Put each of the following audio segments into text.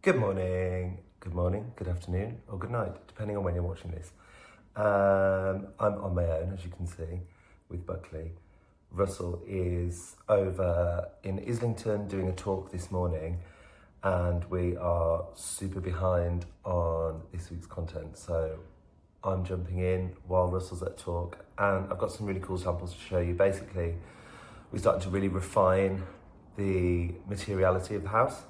Good morning, good afternoon, or good night, depending on when you're watching this. I'm on my own, as you can see, with Buckley. Russell is over in Islington doing a talk this morning, and we are super behind on this week's content. So I'm jumping in while Russell's at talk, and I've got some really cool samples to show you. Basically, we're starting to really refine the materiality of the house.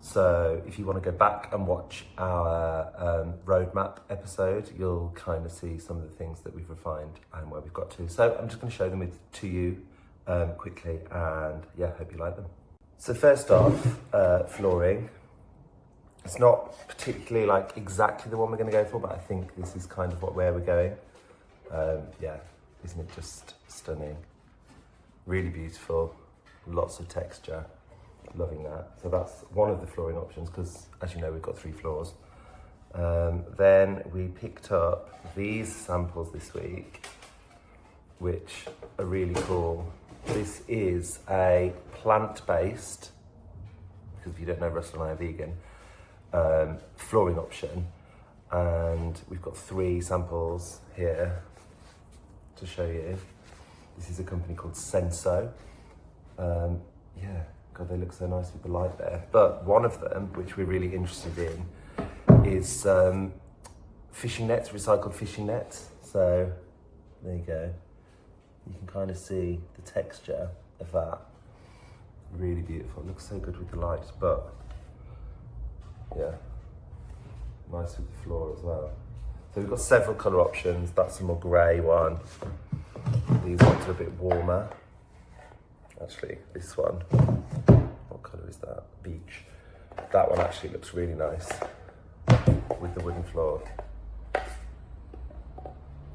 So if you want to go back and watch our roadmap episode, you'll kind of see some of the things that we've refined and where we've got to. So I'm just going to show them to you quickly, and yeah, hope you like them. So first off, flooring. It's not particularly like exactly the one we're going to go for, but I think this is kind of where we're going. Yeah, isn't it just stunning? Really beautiful, lots of texture. Loving that. So that's one of the flooring options, because as you know, we've got 3 floors. Then we picked up these samples this week, which are really cool. This is a plant-based, because if you don't know, Russell and I are vegan, flooring option. And we've got 3 samples here to show you. This is a company called Senso. Yeah. God, they look so nice with the light there. But one of them, which we're really interested in, is fishing nets, recycled fishing nets. So there you go. You can kind of see the texture of that. Really beautiful. It looks so good with the light, but yeah, nice with the floor as well. So we've got several colour options. That's a more grey one. These ones are a bit warmer. Actually, this one, what colour is that? Beach. That one actually looks really nice with the wooden floor.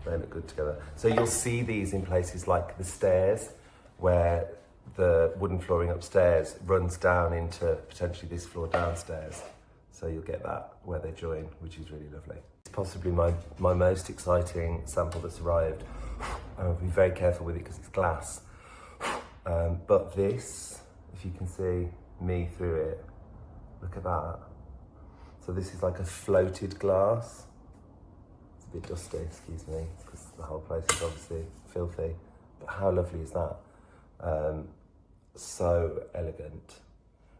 They look good together. So you'll see these in places like the stairs, where the wooden flooring upstairs runs down into potentially this floor downstairs. So you'll get that where they join, which is really lovely. It's possibly my most exciting sample that's arrived. I'll be very careful with it because it's glass. But this, if you can see me through it, look at that. So this is like a floated glass. It's a bit dusty, excuse me, because the whole place is obviously filthy. But how lovely is that? So elegant.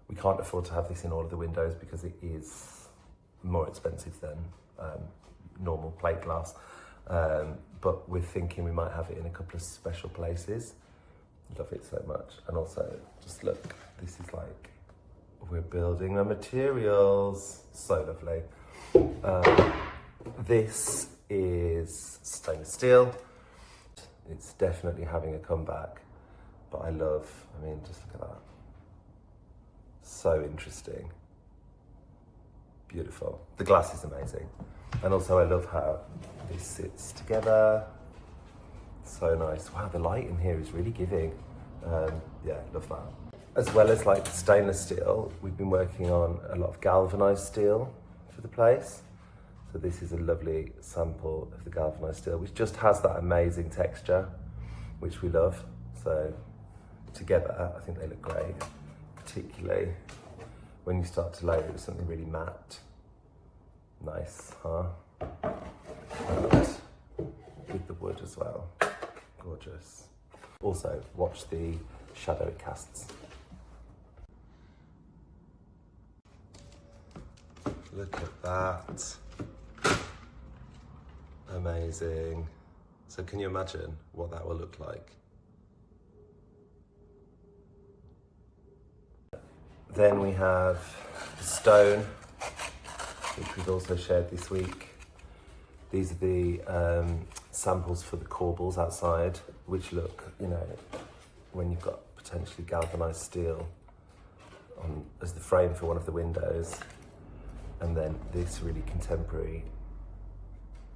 We can't afford to have this in all of the windows because it is more expensive than normal plate glass. But we're thinking we might have it in a couple of special places. Love it so much. And also, just look, this is like, we're building the materials. So lovely. This is stainless steel. It's definitely having a comeback, but I mean, just look at that. So interesting. Beautiful. The glass is amazing. And also I love how this sits together. So nice. Wow, the light in here is really giving. Yeah, love that. As well as like stainless steel, we've been working on a lot of galvanized steel for the place. So this is a lovely sample of the galvanized steel, which just has that amazing texture, which we love. So together, I think they look great, particularly when you start to layer it with something really matte. Nice, huh? And with the wood as well. Gorgeous. Also, watch the shadow it casts. Look at that. Amazing. So can you imagine what that will look like? Then we have the stone, which we've also shared this week. These are the samples for the corbels outside, which look, you know, when you've got potentially galvanized steel as the frame for one of the windows, and then this really contemporary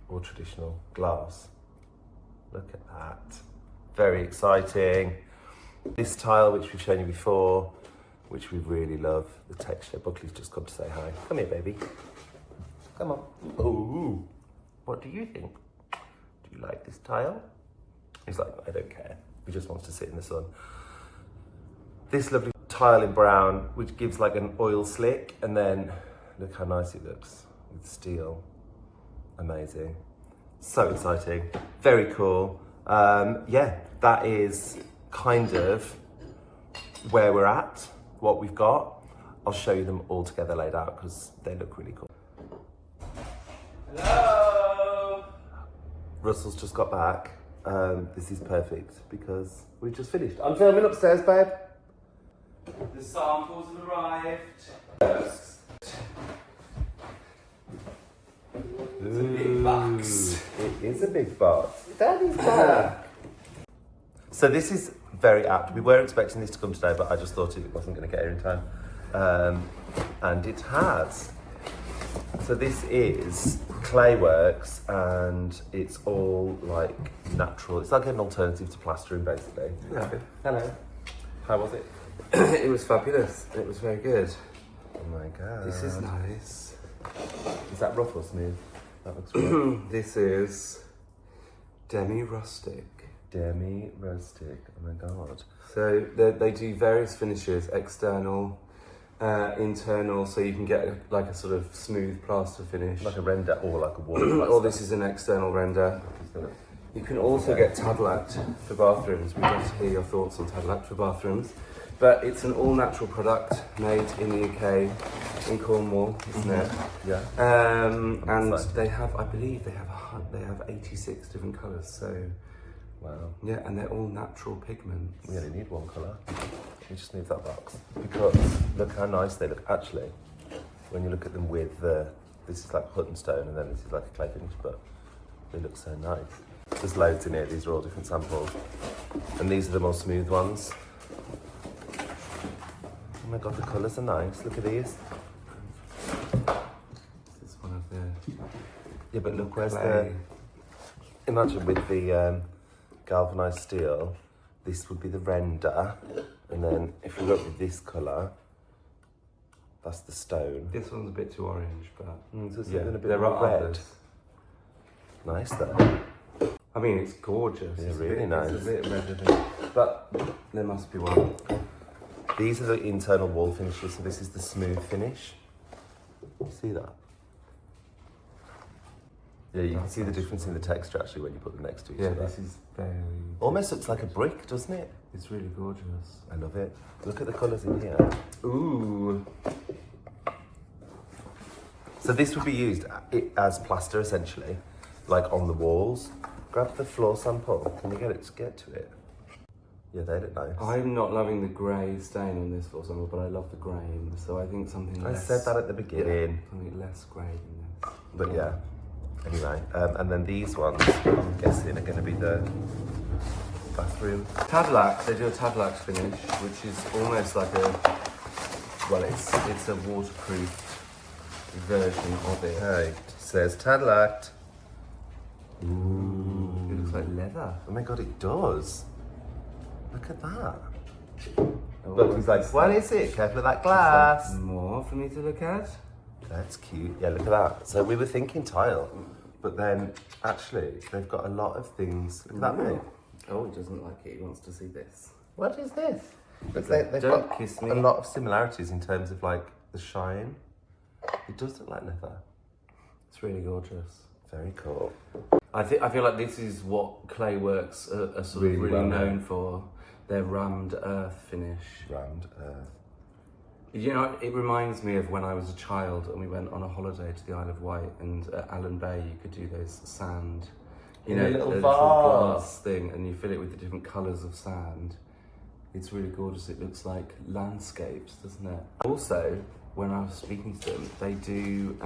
or traditional glass. Look at that. Very exciting. This tile, which we've shown you before, which we really love, the texture. Buckley's just come to say hi. Come here, baby. Come on. Ooh. What do you think? Do you like this tile? He's like, I don't care. He just wants to sit in the sun. This lovely tile in brown, which gives like an oil slick, and then Look how nice it looks with steel. Amazing. So exciting. Very cool. Yeah, that is kind of where we're at, what we've got. I'll show you them all together laid out because they look really cool. Hello! Russell's just got back. This is perfect because we've just finished. I'm filming upstairs, babe. The samples have arrived. It's a big box. It is a big box. Daddy's back. So this is very apt. We were expecting this to come today, but I just thought it wasn't going to get here in time. And it has. So this is Clayworks, and it's all like natural. It's like an alternative to plastering, basically. Yeah. Hello. How was it? It was fabulous. It was very good. Oh my god. This is nice. Is that rough or smooth? That looks rough. This is demi-rustic. Demi-rustic. Oh my god. So they do various finishes, external, internal, so you can get like a sort of smooth plaster finish. Like a render or like a wall. Or this is an external render. You can also get Tadlac for bathrooms. We'd love to hear your thoughts on Tadlac for bathrooms. But it's an all-natural product made in the UK, in Cornwall, isn't it? Yeah. And they have, I believe, they have 86 different colours. So, Wow. yeah, and they're all natural pigments. We only need one colour. We just need that box. Because look how nice they look. Actually, when you look at them with this is like Hutton stone and then this is like a clay finish, but they look so nice. There's loads in here. These are all different samples. And these are the more smooth ones. Oh my god, the colours are nice. Look at these. This is one of the... Yeah, but look, where's clay. Imagine with the galvanised steel, this would be the render. And then if we look with this colour, that's the stone. This one's a bit too orange, but... So it's yeah, a bit there more are red. others. Nice though. I mean, it's gorgeous. Yeah, It's a really bit, nice. It's a bit redder than... But there must be one. These are the internal wall finishes, so this is the smooth finish. You see that? Yeah, you can see the difference in the texture actually when you put them next to each Yeah, other. this is very... Almost looks like a brick, doesn't it? It's really gorgeous. I love it. Look at the colours in here. Ooh. So this would be used as plaster essentially, like on the walls. Grab the floor sample. Can you get to it? Yeah, they look nice. I'm not loving the grey stain on this for example, but I love the grain, so I think something less... I said that at the beginning. Yeah, something less grey than this. But yeah, anyway. And then these ones, I'm guessing, are going to be the bathroom. Tadlac, they do a Tadlac finish, which is almost like a... Well, it's a waterproof version of it. Hey, it says Tadlac. Ooh. It looks like leather. Oh my god, it does. Look at that. Oh, Look, he's like, what is it? Careful of that glass. More for me to look at? That's cute. Yeah, look at that. So we were thinking tile, but then actually they've got a lot of things. Look at that, mate. Oh, he doesn't like it. He wants to see this. What is this? Look, they've Don't got kiss me. a lot of similarities in terms of like the shine. It does look like leather. It's really gorgeous. Very cool. I feel like this is what Clayworks are sort of really known for. Their rammed earth finish. Rammed earth. You know, it reminds me of when I was a child and we went on a holiday to the Isle of Wight, and at Allen Bay you could do those sand, you know, a little vase. glass thing, and you fill it with the different colours of sand. It's really gorgeous. It looks like landscapes, doesn't it? Also, when I was speaking to them, they do.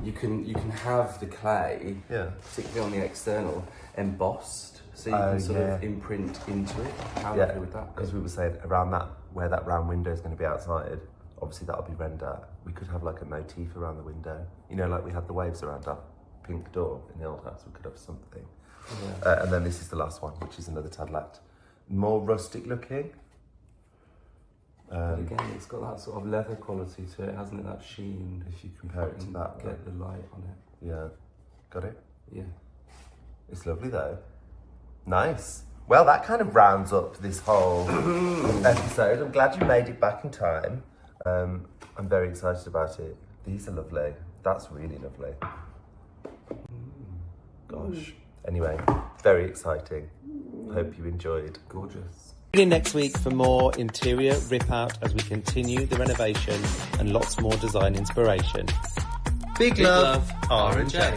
You can have the clay, Yeah. particularly on the external, embossed, so you can sort of imprint into it. How Yeah, lovely would that be? because we were saying around that, where that round window is going to be outside, obviously that'll be render. We could have like a motif around the window. You know, like we had the waves around our pink door in the old house, we could have something. Yeah. And then this is the last one, which is another Tadlac. More rustic looking. But again, it's got that sort of leather quality to it, hasn't it? That sheen. If you compare it to and that, get the light on it. yeah, got it? Yeah. It's lovely though. Nice. Well, that kind of rounds up this whole episode. I'm glad you made it back in time. I'm very excited about it. These are lovely. That's really lovely. Gosh. Anyway, very exciting. Hope you enjoyed. Gorgeous. Tune in next week for more interior rip out as we continue the renovation and lots more design inspiration. Big love, R&J.